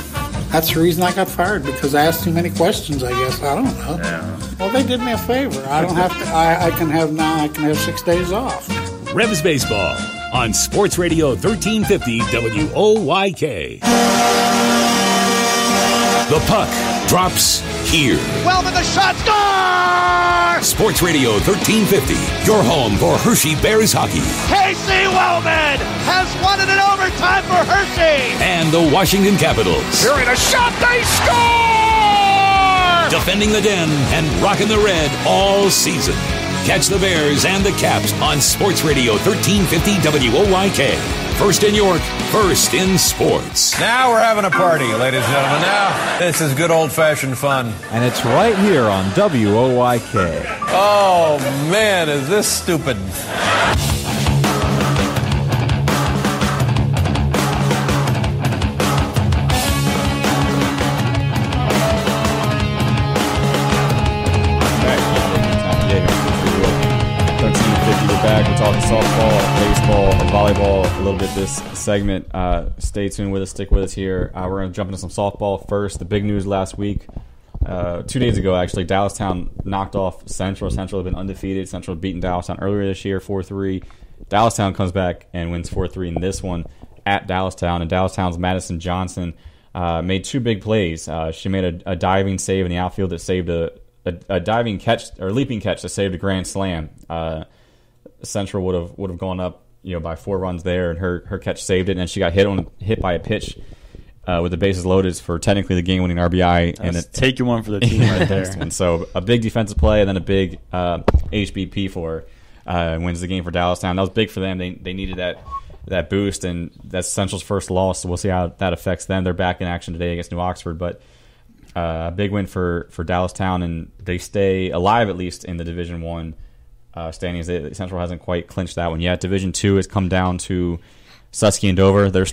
That's the reason I got fired, because I asked too many questions, I guess. I don't know. Yeah. Well, they did me a favor. I don't have to. I can have 6 days off. Revs Baseball on Sports Radio 1350 WOYK. The puck drops here. Wellman, the shot, score! Sports Radio 1350, your home for Hershey Bears hockey. Casey Wellman has won it in overtime for Hershey! And the Washington Capitals. Hearing a shot, they score! Defending the Den and rocking the red all season. Catch the Bears and the Caps on Sports Radio 1350 WOYK First in York, first in sports. Now we're having a party, ladies and gentlemen. Now, this is good old-fashioned fun. And it's right here on WOYK. Oh, man, is this stupid. Back. We're talking softball, baseball, and volleyball a little bit this segment. Stay tuned with us. Stick with us here. We're going to jump into some softball first. The big news last week, 2 days ago actually, Dallastown knocked off Central. Central had been undefeated. Central had beaten Dallastown earlier this year, 4-3. Dallastown comes back and wins 4-3 in this one at Dallastown. And Dallastown's Madison Johnson made 2 big plays. She made a diving save in the outfield that saved a diving catch or leaping catch that saved a grand slam. Central would have gone up, by 4 runs there, and her catch saved it. And then she got hit by a pitch with the bases loaded for technically the game-winning RBI. And taking one for the team right there. And so a big defensive play, and then a big HBP for her. Wins the game for Dallastown. That was big for them. They needed that boost, and that's Central's first loss. So we'll see how that affects them. They're back in action today against New Oxford, but a big win for Dallastown, and they stay alive at least in the Division I. Standings. Central hasn't quite clinched that one yet. Division II has come down to Susky and Dover. They're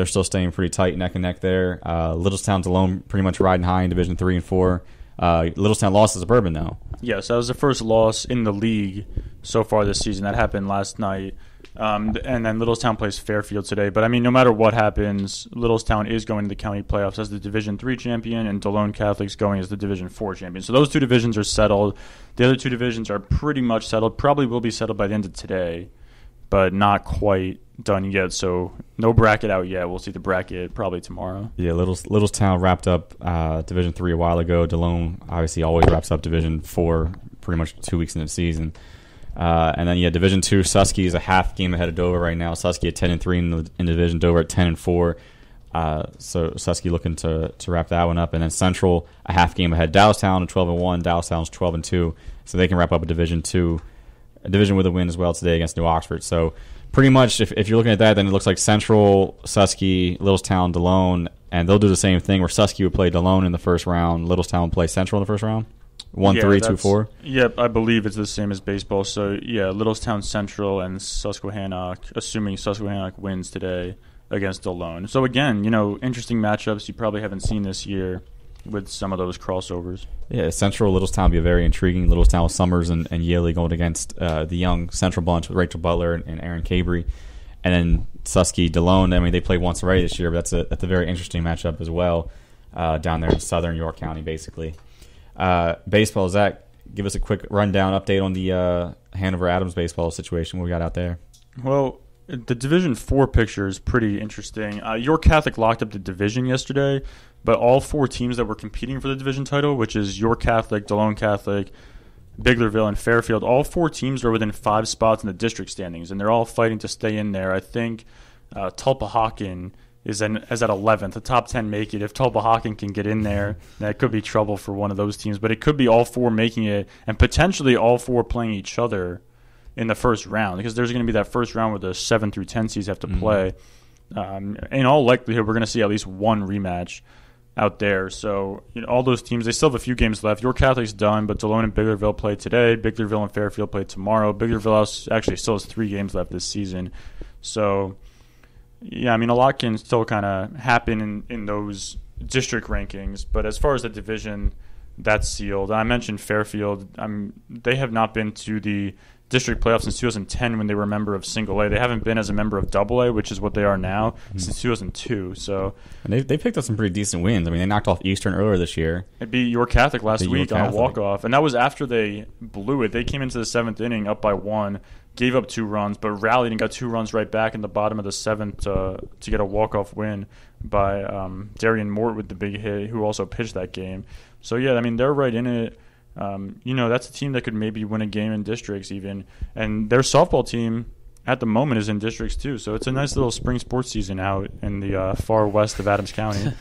still staying pretty tight, neck and neck there. Littlestown's alone, pretty much riding high in Division III and IV. Littlestown lost to Suburban though. Yes, that was the first loss in the league so far this season. That happened last night. And then Littlestown plays Fairfield today. But, no matter what happens, Littlestown is going to the county playoffs as the Division III champion, and Delone Catholic's going as the Division IV champion. So those 2 divisions are settled. The other 2 divisions are pretty much settled. Probably will be settled by the end of today, but not quite done yet. So no bracket out yet. We'll see the bracket probably tomorrow. Yeah, Littlestown wrapped up Division III a while ago. Delone obviously always wraps up Division IV pretty much 2 weeks into the season. And then Division II, Susky is a half game ahead of Dover right now. Susky at 10-3 in the division, Dover at 10-4. So Susky looking to wrap that one up, and then Central a half game ahead. Dallastown at 12-1, Dallastown's 12-2, so they can wrap up a division with a win as well today against New Oxford. So pretty much, if you're looking at that, then it looks like Central, Susky, Littlestown, Delone, and they'll do the same thing where Susky would play Delone in the first round, Littlestown would play Central in the first round. 1-3, 2-4. Yep, I believe it's the same as baseball. So Littlestown, Central, and Susquehannock, assuming Susquehannock wins today against Delone. So again, interesting matchups you probably haven't seen this year with some of those crossovers. Yeah, Central, Littlestown will be very intriguing. Littlestown with Summers and Yaley going against the young Central bunch with Rachel Butler and Aaron Cabry. And then Susky, Delone, they played once already this year, but that's a very interesting matchup as well down there in southern York County, basically. Baseball, Zach, give us a quick rundown update on the Hanover Adams baseball situation. What we got out there? Well, the Division IV picture is pretty interesting. York Catholic locked up the division yesterday, but all 4 teams that were competing for the division title, which is York Catholic, Delone Catholic, Biglerville, and Fairfield, all 4 teams are within 5 spots in the district standings, and they're all fighting to stay in there. I think Tulpehocken is at 11th. The top 10 make it. If Tulpehocken can get in there, that could be trouble for one of those teams. But it could be all 4 making it, and potentially all 4 playing each other in the first round, because there's going to be that first round where the 7 through 10 seeds have to play. In all likelihood, we're going to see at least one rematch out there. So all those teams, they still have a few games left. York Catholic's done, but Delone and Biglerville play today. Biglerville and Fairfield play tomorrow. Biglerville actually still has 3 games left this season. So a lot can still kind of happen in those district rankings. But as far as the division, that's sealed. I mentioned Fairfield. They have not been to the district playoffs since 2010 when they were a member of Single A. They haven't been as a member of Double A, which is what they are now, since 2002. So and they picked up some pretty decent wins. They knocked off Eastern earlier this year. It beat York Catholic last week on a walk-off. And that was after they blew it. They came into the 7th inning up by 1, gave up 2 runs, but rallied and got 2 runs right back in the bottom of the 7th to get a walk-off win by Darian Mort with the big hit, who also pitched that game. So, they're right in it. That's a team that could maybe win a game in districts even. And their softball team at the moment is in districts too. So it's a nice little spring sports season out in the far west of Adams County.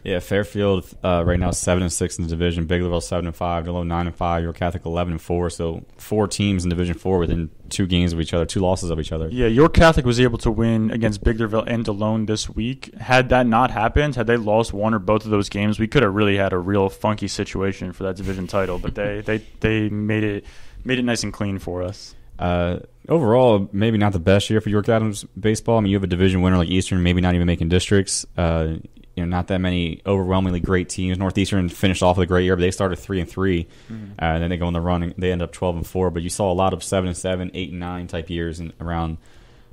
Yeah, Fairfield right now 7-6 in the division. Biglerville 7-5. DeLow 9-5. York Catholic 11-4. So 4 teams in Division 4 within 2 games of each other, 2 losses of each other. Yeah, York Catholic was able to win against Biglerville and DeLow this week. Had that not happened, had they lost one or both of those games, we could have really had a real funky situation for that division title. But they made it nice and clean for us. Overall, maybe not the best year for York Adams baseball. I mean, you have a division winner like Eastern, maybe not even making districts. Not that many overwhelmingly great teams. Northeastern finished off with a great year, but they started 3-3, and then they go on the run and they end up 12-4. But you saw a lot of 7-7, 8-9 type years around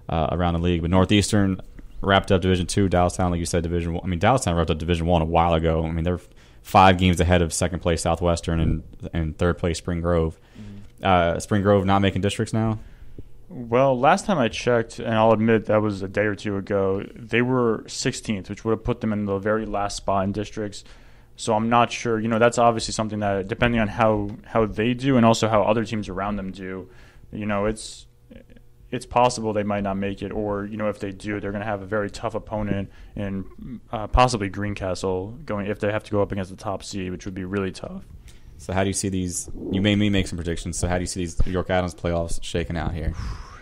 the league. But Northeastern wrapped up Division 2. Dallastown, like you said, Division 1. I mean, Dallastown wrapped up Division 1 a while ago. I mean, they're 5 games ahead of second place Southwestern and third place Spring Grove. Spring Grove not making districts now. Well, last time I checked, and I'll admit that was a day or two ago, they were 16th, which would have put them in the very last spot in districts. So I'm not sure. That's obviously something that, depending on how they do and also how other teams around them do, it's possible they might not make it. Or, if they do, they're going to have a very tough opponent in possibly Greencastle if they have to go up against the top seed, which would be really tough. So how do you see these? You made me make some predictions. So how do you see these York Adams playoffs shaking out here?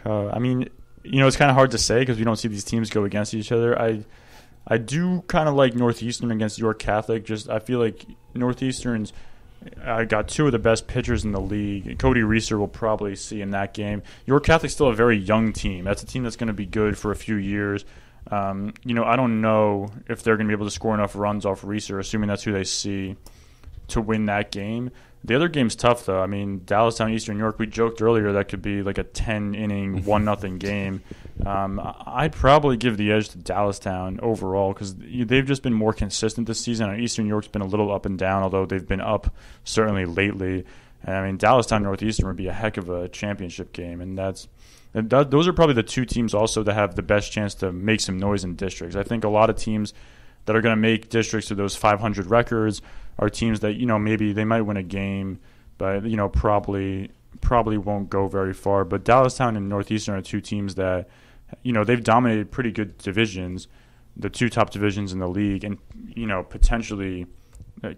I mean, it's kind of hard to say because we don't see these teams go against each other. I do kind of like Northeastern against York Catholic. I feel like Northeastern's got 2 of the best pitchers in the league. Cody Reeser will probably see in that game. York Catholic's still a very young team. That's a team that's going to be good for a few years. I don't know if they're going to be able to score enough runs off Reeser, assuming that's who they see, to win that game. The other game's tough, though. I mean, Dallastown, Eastern York, we joked earlier that could be like a 10-inning, 1-0 game. I'd probably give the edge to Dallastown overall because they've just been more consistent this season. And Eastern York's been a little up and down, although they've been up certainly lately. And, I mean, Dallastown Northeastern would be a heck of a championship game, and those are probably the 2 teams also that have the best chance to make some noise in districts. I think a lot of teams that are going to make districts with those 500 records are teams that, maybe they might win a game, but, probably won't go very far. But Dallastown and Northeastern are 2 teams that, they've dominated pretty good divisions, the 2 top divisions in the league, and, potentially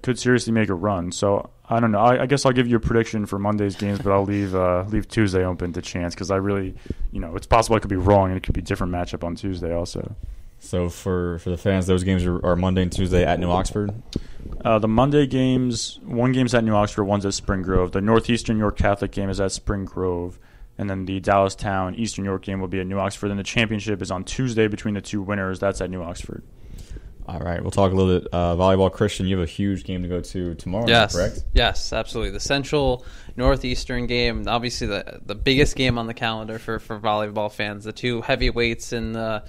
could seriously make a run. So, I don't know. I guess I'll give you a prediction for Monday's games, but I'll leave Tuesday open to chance because I really, it's possible I could be wrong and it could be a different matchup on Tuesday also. So for the fans, those games are Monday and Tuesday at New Oxford? The Monday games, one game's at New Oxford, one's at Spring Grove. The Northeastern York Catholic game is at Spring Grove. And then the Dallastown Eastern York game will be at New Oxford. And the championship is on Tuesday between the 2 winners. That's at New Oxford. All right. We'll talk a little bit volleyball. Christian, you have a huge game to go to tomorrow, correct? Yes, absolutely. The Central Northeastern game, obviously the biggest game on the calendar for volleyball fans. The 2 heavyweights in the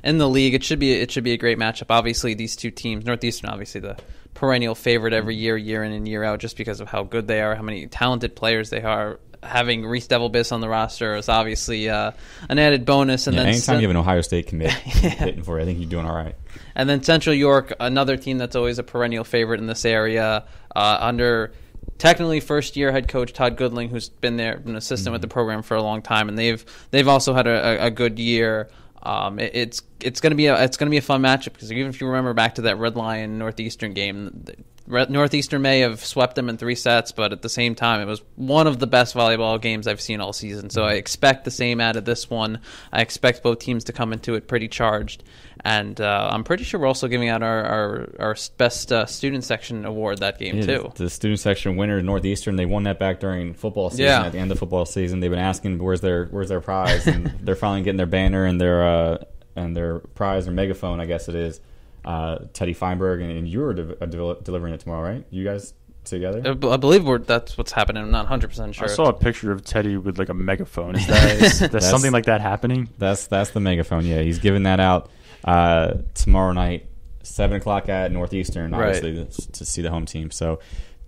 league. It should be a great matchup. Obviously, these 2 teams, Northeastern, obviously the perennial favorite every year in and year out, just because of how good they are, how many talented players they are. Having Reese Devilbiss on the roster is obviously an added bonus. And then anytime you have an Ohio State commit hitting for you, I think you're doing all right. And then Central York, another team that's always a perennial favorite in this area, under technically first-year head coach Todd Goodling, who's been an assistant with the program for a long time, and they've also had a good year. It's going to be a fun matchup because even if you remember back to that Red Lion Northeastern game, Northeastern may have swept them in 3 sets, but at the same time, it was one of the best volleyball games I've seen all season. So I expect the same out of this one. I expect both teams to come into it pretty charged. And I'm pretty sure we're also giving out our best student section award that game, too. The student section winner, Northeastern, they won that back during football season. Yeah. At the end of football season, they've been asking where's their prize, and they're finally getting their banner and their prize or megaphone, I guess it is. Teddy Feinberg, and you were delivering it tomorrow, right? You guys together? I believe that's what's happening. I'm not 100% sure. I saw a picture of Teddy with like a megaphone. Is that something like that happening? That's the megaphone. Yeah, he's giving that out tomorrow night, 7:00 at Northeastern, obviously, right, to see the home team. So.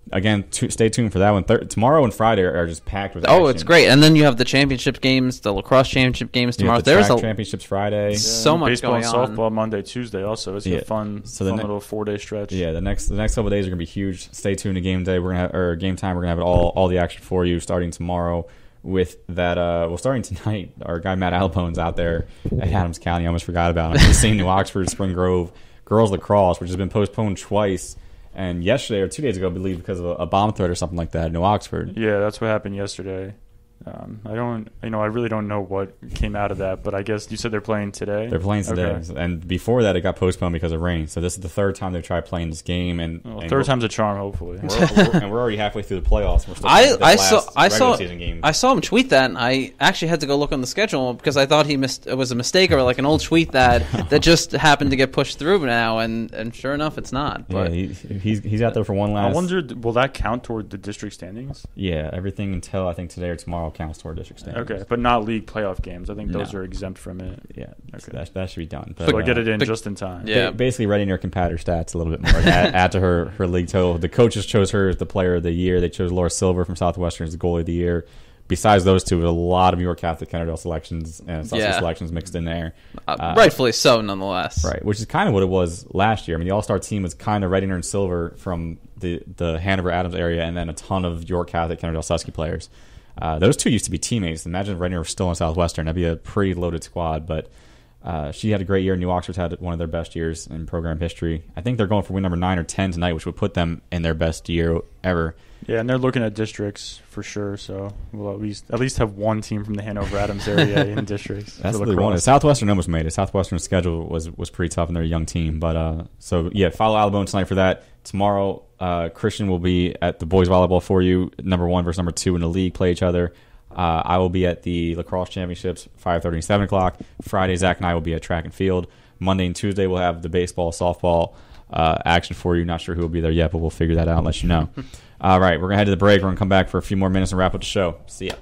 Again, stay tuned for that one. Tomorrow and Friday are just packed with action. It's great. And then you have the championship games, the lacrosse championship games tomorrow. There's championships Friday. So much baseball going and on. softball Monday, Tuesday also. It's a fun little 4-day stretch. Yeah, the next couple of days are going to be huge. Stay tuned to Game Day. Game Time. We're going to have all the action for you starting tomorrow with that. Starting tonight, our guy Matt Alpone's out there at Adams County. I almost forgot about him. He's seeing New Oxford, Spring Grove girls lacrosse, which has been postponed twice. And yesterday or 2 days ago, I believe, because of a bomb threat or something like that in New Oxford. Yeah, that's what happened yesterday. I really don't know what came out of that, but I guess you said they're playing today? They're playing today. Okay. And before that, it got postponed because of rain. So this is the third time they've tried playing this game. And third time's a charm, hopefully. We're already halfway through the playoffs. We're still I saw him tweet that, and I actually had to go look on the schedule because I thought it was a mistake or like an old tweet that just happened to get pushed through now, and sure enough, it's not. But yeah, he's out there for one last. I wonder, will that count toward the district standings? Yeah, everything until I think today or tomorrow counts toward district standings. Okay, but not league playoff games. I think those are exempt from it. Yeah, okay. That should be done. But so get it in just in time. Yeah, basically readying her competitor stats a little bit more. add to her league total. The coaches chose her as the player of the year. They chose Laura Silver from Southwestern as the goalie of the year. Besides those two, a lot of York Catholic Kennerdale selections and Sussex selections mixed in there. Rightfully so, nonetheless. Right, which is kind of what it was last year. I mean, the All-Star team was kind of readying her in Silver from the Hanover Adams area, and then a ton of York Catholic Kennerdale Susky players. Those two used to be teammates. Imagine if Redner were still in Southwestern. That'd be a pretty loaded squad. But she had a great year. New Oxford's had one of their best years in program history. I think they're going for win number 9 or 10 tonight, which would put them in their best year ever. Yeah, and they're looking at districts for sure. So we'll at least have one team from the Hanover Adams area in districts. That's what they wanted. Southwestern almost made it. Southwestern's schedule was pretty tough, and they're a young team. But follow Alabama tonight for that. Tomorrow, Christian will be at the boys volleyball for you. Number 1 versus number 2 in the league play each other. I will be at the lacrosse championships, 5:30 and 7 o'clock. Friday, Zach and I will be at track and field. Monday and Tuesday, we'll have the baseball, softball action for you. Not sure who will be there yet, but we'll figure that out and let you know. All right, we're going to head to the break. We're going to come back for a few more minutes and wrap up the show. See ya.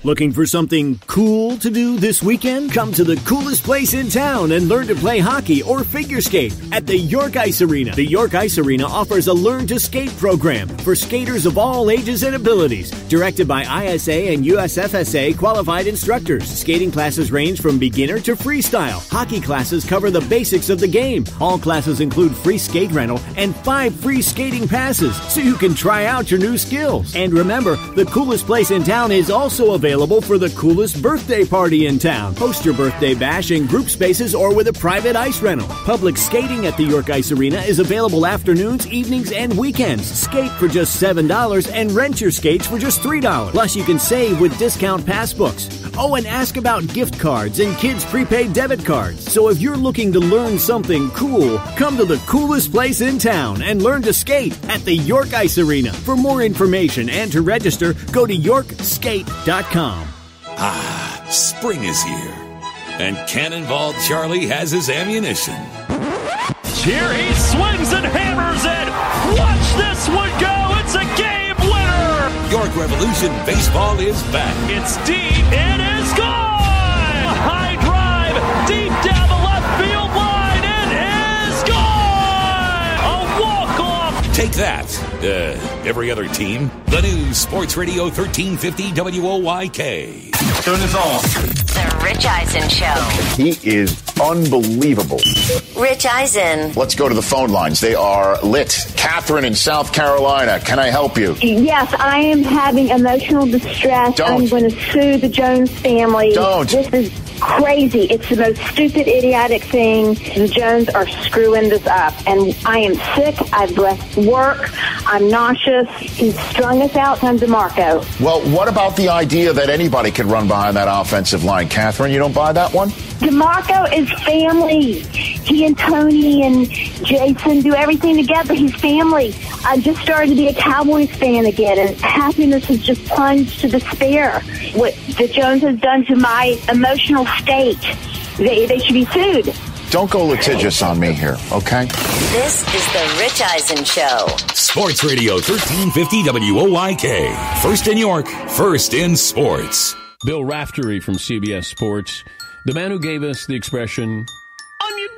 Looking for something cool to do this weekend? Come to the coolest place in town and learn to play hockey or figure skate at the York Ice Arena. The York Ice Arena offers a Learn to Skate program for skaters of all ages and abilities, directed by ISA and USFSA qualified instructors. Skating classes range from beginner to freestyle. Hockey classes cover the basics of the game. All classes include free skate rental and 5 free skating passes, so you can try out your new skills. And remember, the coolest place in town is also available for the coolest birthday party in town. Host your birthday bash in group spaces or with a private ice rental. Public skating at the York Ice Arena is available afternoons, evenings, and weekends. Skate for just $7 and rent your skates for just $3. Plus, you can save with discount passbooks. Oh, and ask about gift cards and kids' prepaid debit cards. So if you're looking to learn something cool, come to the coolest place in town and learn to skate at the York Ice Arena. For more information and to register, go to yorkskate.com. Spring is here, and Cannonball Charlie has his ammunition. Here he swings and hammers it. Watch this one go. It's a game winner. York Revolution baseball is back. It's deep. It is gone. A high drive deep down the left field line. It is gone. A walk-off. Take that, every other team. The new Sports Radio 1350 WOYK. Turn this on. The Rich Eisen Show. He is unbelievable. Rich Eisen. Let's go to the phone lines. They are lit. Catherine in South Carolina. Can I help you? Yes, I am having emotional distress. I'm going to sue the Jones family. Don't. This is crazy. It's the most stupid, idiotic thing. The Jones are screwing this up. And I am sick. I've left work. I'm nauseous. He's strung us out on DeMarco. Well, what about the idea that anybody could run behind that offensive line? Catherine, you don't buy that one? DeMarco is family. He and Tony and Jason do everything together. He's family. I just started to be a Cowboys fan again, and happiness has just plunged to despair. What the Jones has done to my emotional state, they should be sued. Don't go litigious on me here, okay? This is the Rich Eisen Show. Sports Radio 1350 WOYK. First in York, first in sports. Bill Raftery from CBS Sports, the man who gave us the expression, onion.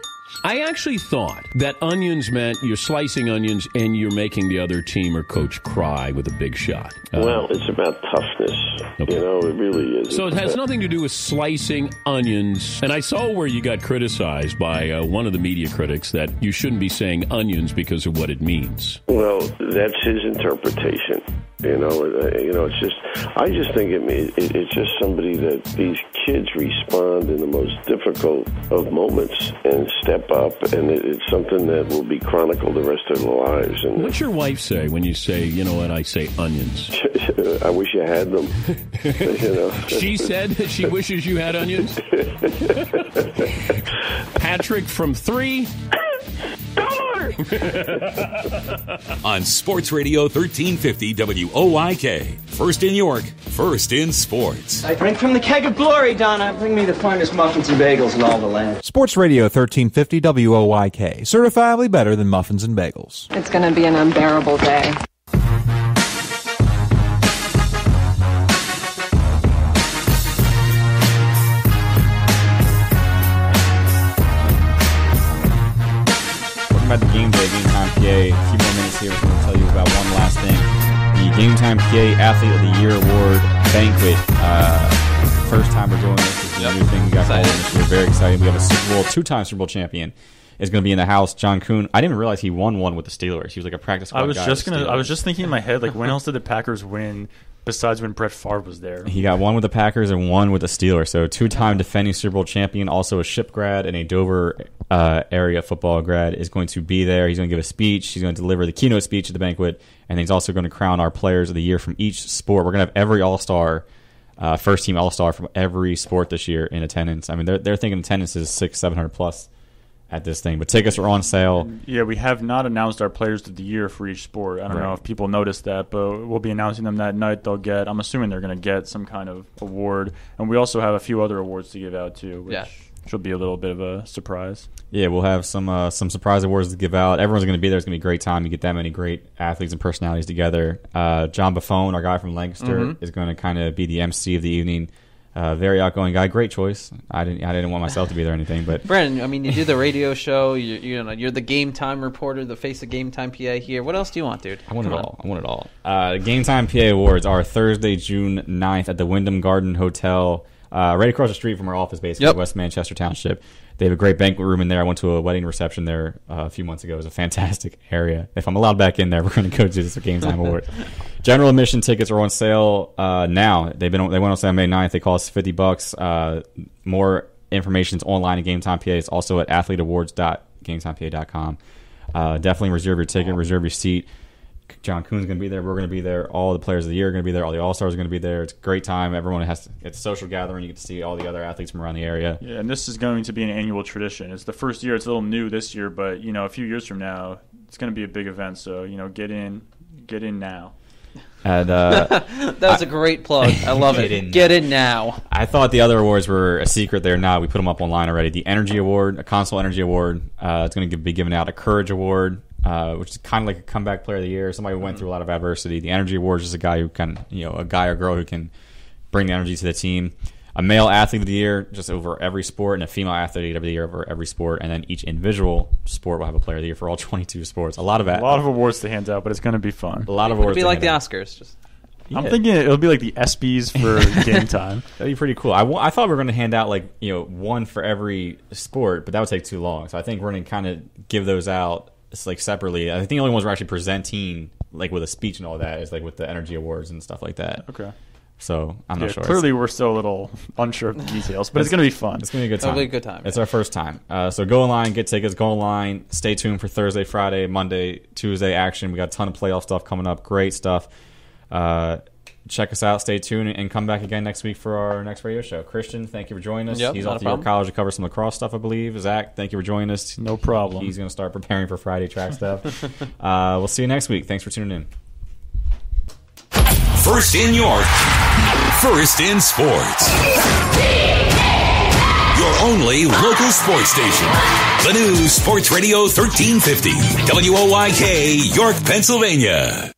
I actually thought that onions meant you're slicing onions and you're making the other team or coach cry with a big shot. Well, it's about toughness. Okay. You know, it really is. So it has nothing to do with slicing onions. And I saw where you got criticized by one of the media critics that you shouldn't be saying onions because of what it means. Well, that's his interpretation. It's just, I just think it's just somebody that these kids respond in the most difficult of moments and step up, and it's something that will be chronicled the rest of their lives. And what's your wife say when you say, you know what, I say onions? I wish you had them. She said that she wishes you had onions? Patrick from 3. On Sports Radio 1350 WOYK. First in York, first in sports. I drink from the keg of glory, Donna. Bring me the finest muffins and bagels in all the land. Sports Radio 1350 WOYK. Certifiably better than muffins and bagels. It's going to be an unbearable day. About the Game Day, GameTimePA. A few more minutes here. We're going to tell you about one last thing. The GameTimePA Athlete of the Year Award Banquet. First time we're doing this. This is a new thing we got going this year. Very exciting. We have a Super Bowl, 2-time Super Bowl champion is going to be in the house. John Kuhn. I didn't even realize he won one with the Steelers. He was like a practice squad guy. I was just thinking in my head, like, when else did the Packers win besides when Brett Favre was there? He got one with the Packers and one with the Steelers. So 2-time defending Super Bowl champion, also a Ship grad and a Dover area football grad is going to be there. He's going to give a speech. He's going to deliver the keynote speech at the banquet, and he's also going to crown our players of the year from each sport. We're going to have every All-Star, first-team All-Star from every sport this year in attendance. I mean, they're thinking attendance is 600-700 plus at this thing, but tickets are on sale. Yeah, we have not announced our players of the year for each sport. I don't know if people noticed that, but we'll be announcing them that night. I'm assuming they're going to get some kind of award, and we also have a few other awards to give out too, which should be a little bit of a surprise. Yeah, we'll have some surprise awards to give out. Everyone's going to be there. It's going to be a great time. You get that many great athletes and personalities together. John Buffone, our guy from Lancaster, is going to kind of be the MC of the evening. Very outgoing guy. Great choice. I didn't want myself to be there or anything, but Brandon, I mean, you do the radio show. You're the Game Time reporter, the face of GameTimePA here. What else do you want, dude? I want it all. GameTimePA Awards are Thursday, June 9th at the Wyndham Garden Hotel, right across the street from our office, basically, West Manchester Township. They have a great banquet room in there. I went to a wedding reception there a few months ago. It was a fantastic area. If I'm allowed back in there, we're going to go do this Game Time Award. General admission tickets are on sale now. They went on sale on May 9th. They cost $50. More information is online at GameTimePA. It's also at athleteawards.GameTimePA.com. Definitely reserve your ticket, reserve your seat. John Kuhn's going to be there. We're going to be there. All the players of the year are going to be there. All the All-Stars are going to be there. It's a great time. It's a social gathering. You get to see all the other athletes from around the area. Yeah, and this is going to be an annual tradition. It's the first year. It's a little new this year, but a few years from now, it's going to be a big event. So get in now. And that was a great plug. I love it. Get in now. I thought the other awards were a secret. They're not. We put them up online already. The Energy Award, a Console Energy Award. It's going to be given out. A Courage Award, which is kind of like a comeback player of the year. Somebody who went through a lot of adversity. The Energy Award is just a guy who can, a guy or girl who can bring the energy to the team. A Male Athlete of the Year, just over every sport, and a Female Athlete of the Year over every sport. And then each individual sport will have a Player of the Year for all 22 sports. A lot of awards to hand out, but it's going to be fun. A lot of awards. It'll be like the Oscars. I'm thinking it'll be like the ESPYs for Game Time. That'd be pretty cool. I thought we were going to hand out one for every sport, but that would take too long. So I think we're going to kind of give those out separately. I think the only ones we're actually presenting with a speech and all that is with the Energy Awards and stuff like that. Okay. So I'm not sure. Clearly, we're still a little unsure of the details, but it's going to be fun. It's going to be a good time. It'll be a good time. It's our first time. So go online, get tickets, go online. Stay tuned for Thursday, Friday, Monday, Tuesday action. We got a ton of playoff stuff coming up. Great stuff. Check us out. Stay tuned and come back again next week for our next radio show. Christian, thank you for joining us. He's off to York College to cover some lacrosse stuff, I believe. Zach, thank you for joining us. No problem. He's going to start preparing for Friday track stuff. We'll see you next week. Thanks for tuning in. First in York, first in sports. Your only local sports station. The new Sports Radio 1350, WOYK, York, Pennsylvania.